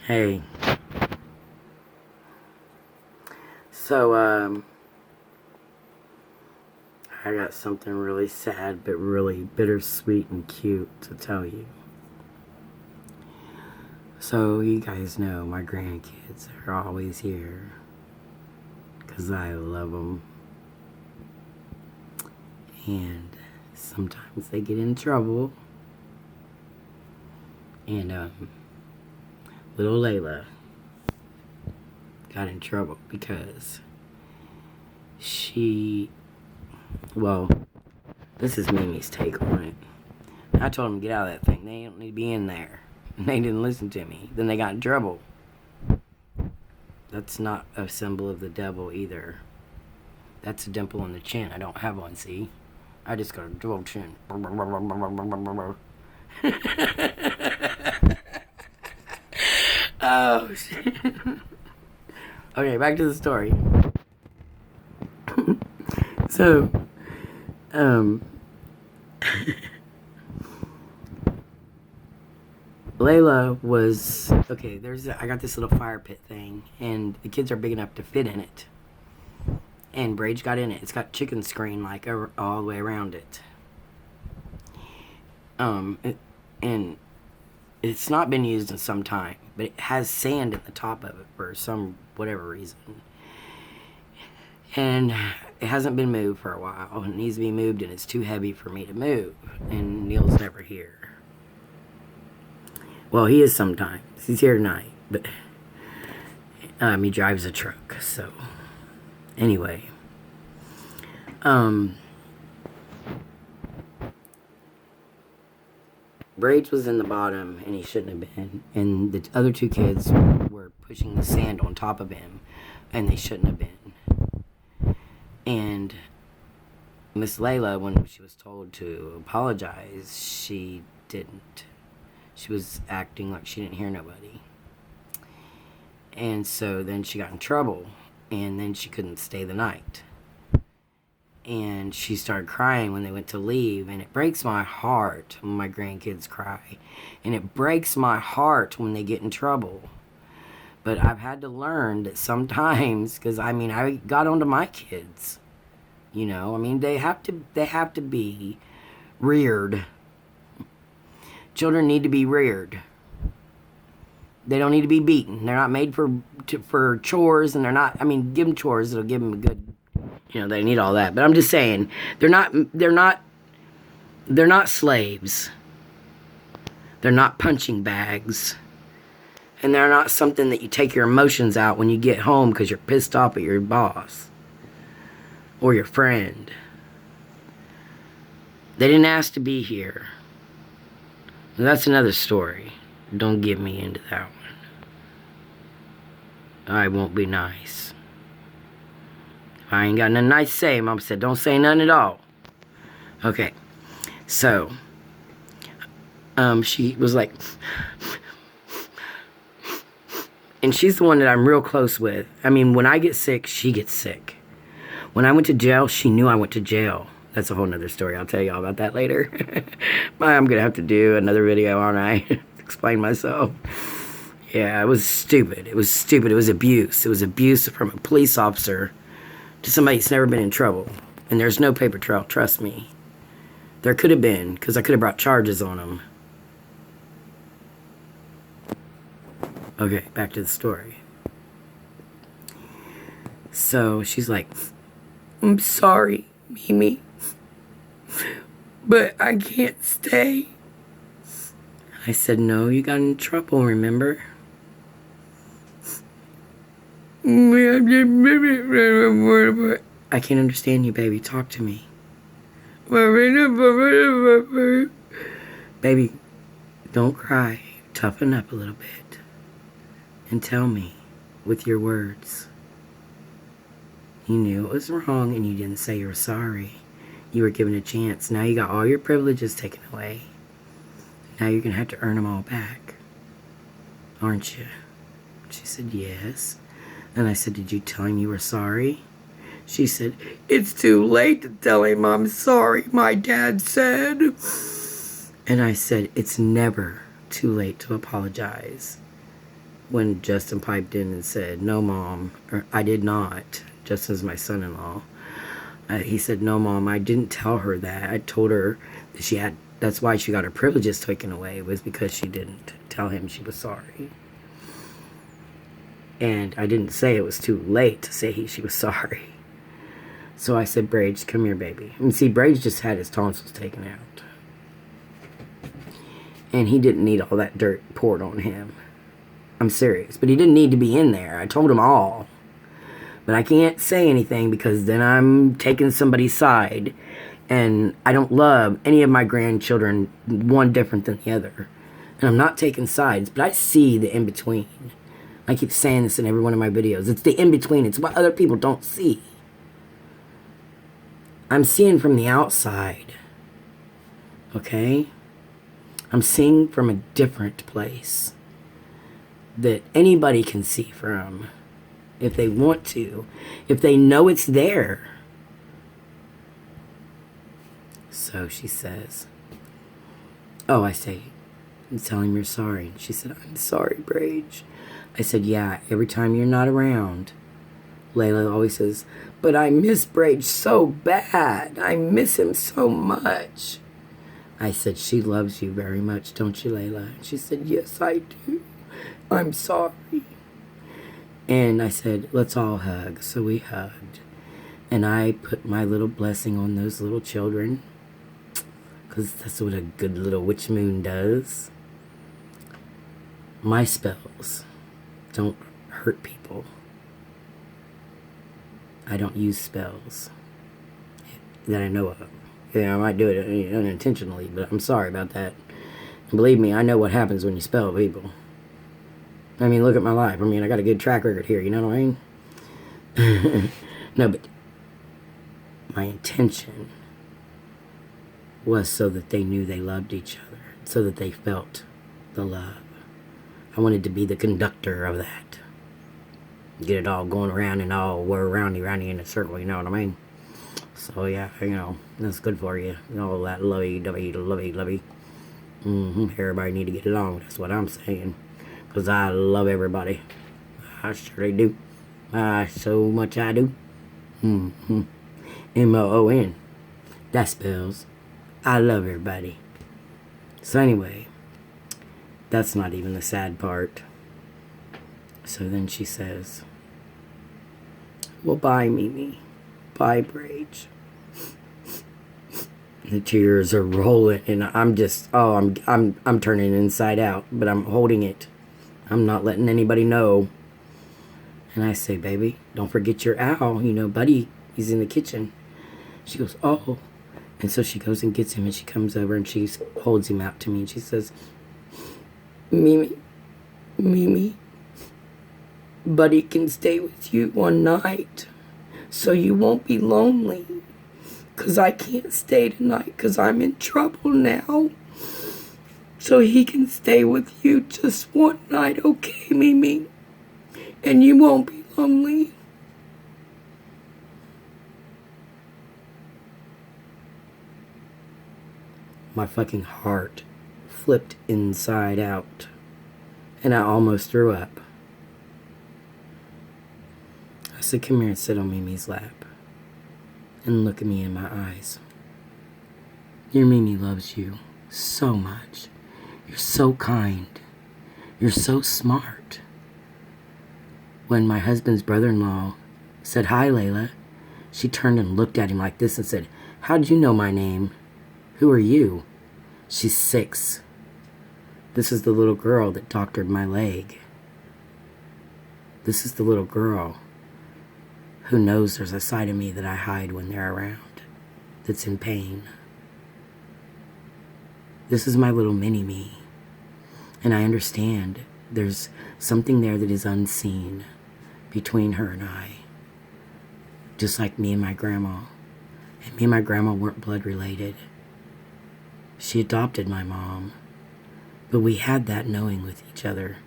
Hey. So, I got something really sad but really bittersweet and cute to tell you. So, you guys know my grandkids are always here because I love them. And sometimes they get in trouble. And, little Layla got in trouble because this is Mimi's take on it. I told them to get out of that thing. They don't need to be in there. And they didn't listen to me. Then they got in trouble. That's not a symbol of the devil either. That's a dimple in the chin. I don't have one, see? I just got a dual chin. Oh, shit. Okay, back to the story. So, Layla was, okay, I got this little fire pit thing, and the kids are big enough to fit in it. And Brage got in it. It's got chicken screen, like, all the way around it. And it's not been used in some time, but it has sand in the top of it for some, whatever reason. And it hasn't been moved for a while. It needs to be moved, and it's too heavy for me to move. And Neil's never here. Well, he is sometimes. He's here tonight, but he drives a truck. So, anyway, Braids was in the bottom, and he shouldn't have been. And the other two kids were pushing the sand on top of him, and they shouldn't have been. And Miss Layla, when she was told to apologize, she didn't. She was acting like she didn't hear nobody. And so then she got in trouble, and then she couldn't stay the night. And she started crying when they went to leave, and it breaks my heart when my grandkids cry. And it breaks my heart when they get in trouble. But I've had to learn that sometimes, because I got onto my kids. You know, they have to be reared. Children need to be reared. They don't need to be beaten. They're not made for chores, and they're not. Give them chores. It'll give them a good. They need all that. But I'm just saying, they're not slaves. They're not punching bags, and they're not something that you take your emotions out when you get home because you're pissed off at your boss or your friend. They didn't ask to be here. That's another story. Don't get me into that one. I won't be nice. If I ain't got nothing nice to say, Mom said, don't say nothing at all. Okay. So, she was like, and she's the one that I'm real close with. When I get sick, she gets sick. When I went to jail, she knew I went to jail. That's a whole nother story. I'll tell y'all about that later. I'm going to have to do another video, aren't I? Explain myself. Yeah, it was stupid. It was stupid. It was abuse. It was abuse from a police officer to somebody that's never been in trouble. And there's no paper trail, trust me. There could have been, because I could have brought charges on them. Okay, back to the story. So, she's like, I'm sorry, Mimi, but I can't stay. I said, no, you got in trouble, remember? I can't understand you, baby. Talk to me. Baby, don't cry. Toughen up a little bit. And tell me with your words. You knew it was wrong and you didn't say you were sorry. You were given a chance. Now you got all your privileges taken away. Now you're going to have to earn them all back. Aren't you? She said, yes. And I said, did you tell him you were sorry? She said, it's too late to tell him I'm sorry, my dad said. And I said, it's never too late to apologize. when Justin piped in and said, "No, Mom," or I did not. Justin's my son-in-law. He said, "No, Mom, I didn't tell her that. I told her that she had, that's why she got her privileges taken away, was because she didn't tell him she was sorry. And I didn't say it was too late to say she was sorry." So I said, "Brage, come here, baby." And see, Brage just had his tonsils taken out. And he didn't need all that dirt poured on him. I'm serious. But he didn't need to be in there. I told him all. But I can't say anything because then I'm taking somebody's side. And I don't love any of my grandchildren one different than the other. And I'm not taking sides, but I see the in-between. I keep saying this in every one of my videos. It's the in-between. It's what other people don't see. I'm seeing from the outside. Okay? I'm seeing from a different place that anybody can see from if they want to, if they know it's there. So she says, "Oh," I say, "tell him you're sorry." And she said, "I'm sorry, Brage." I said, "Yeah, every time you're not around, Layla always says, but I miss Brage so bad. I miss him so much." I said, "She loves you very much, don't you, Layla?" And she said, "Yes, I do. I'm sorry." And I said, "Let's all hug." So we hugged. And I put my little blessing on those little children, because that's what a good little witch moon does. My spells don't hurt people. I don't use spells that I know of. Yeah, I might do it unintentionally, but I'm sorry about that. And believe me, I know what happens when you spell people. I mean, look at my life. I mean, I got a good track record here, you know what I mean? No, but my intention was so that they knew they loved each other, so that they felt the love. I wanted to be the conductor of that. Get it all going around and all we're roundy in a circle, you know what I mean? So yeah, you know, that's good for you. All that lovey-dovey. Everybody need to get along, that's what I'm saying. Because I love everybody. I surely do. So much I do. M-O-O-N. That spells I love everybody. So anyway, that's not even the sad part. So then she says, "Well, bye, Mimi. Bye, Brage." The tears are rolling, and I'm just, I'm turning inside out, but I'm holding it. I'm not letting anybody know. And I say, "Baby, don't forget your owl. You know, Buddy, he's in the kitchen." She goes, "Oh." And so she goes and gets him, and she comes over and she holds him out to me, and she says, Mimi, Buddy can stay with you one night, so you won't be lonely. 'Cause I can't stay tonight, 'cause I'm in trouble now. So he can stay with you just one night, okay, Mimi? And you won't be lonely." My fucking heart flipped inside out, and I almost threw up. I said, "Come here and sit on Mimi's lap and look at me in my eyes. Your Mimi loves you so much. You're so kind. You're so smart." When my husband's brother-in-law said, "Hi, Layla," she turned and looked at him like this and said, "How did you know my name? Who are you?" She's 6. This is the little girl that doctored my leg. This is the little girl who knows there's a side of me that I hide when they're around, that's in pain. This is my little mini-me. And I understand there's something there that is unseen between her and I. Just like me and my grandma. And me and my grandma weren't blood related. She adopted my mom. But we had that knowing with each other.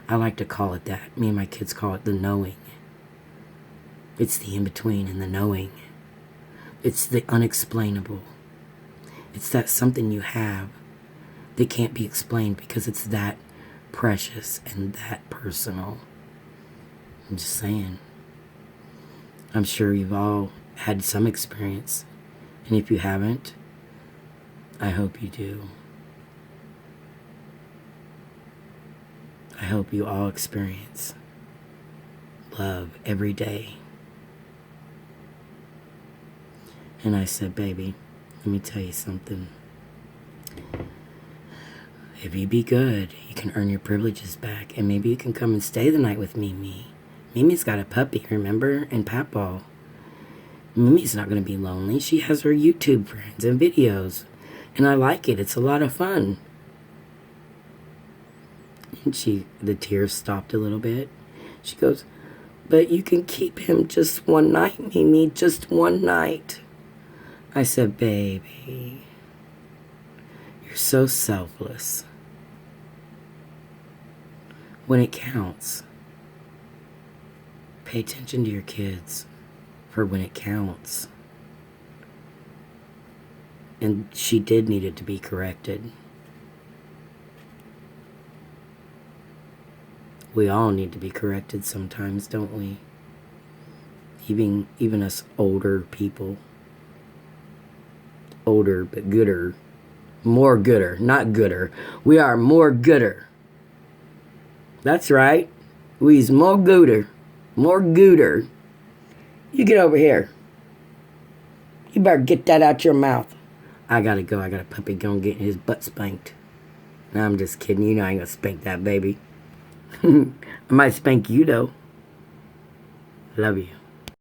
I like to call it that. Me and my kids call it the knowing. It's the in-between and the knowing. It's the unexplainable. It's that something you have that can't be explained because it's that precious and that personal. I'm just saying. I'm sure you've all had some experience. And if you haven't, I hope you do. I hope you all experience love every day. And I said, baby, let me tell you something. If you be good, you can earn your privileges back. And maybe you can come and stay the night with Mimi. Mimi's got a puppy, remember? And Papaw. Mimi's not going to be lonely. She has her YouTube friends and videos. And I like it. It's a lot of fun. And the tears stopped a little bit. She goes, but you can keep him just one night, Mimi. Just one night. I said, baby, you're so selfless. When it counts, pay attention to your kids for when it counts. And she did need it to be corrected. We all need to be corrected sometimes, don't we? Even us older people. Older, but gooder. More gooder, not gooder. We are more gooder. That's right. We's more gooder. More gooder. You get over here. You better get that out your mouth. I gotta go. I got a puppy going getting his butt spanked. No, I'm just kidding. You know I ain't gonna spank that baby. I might spank you though. Love you.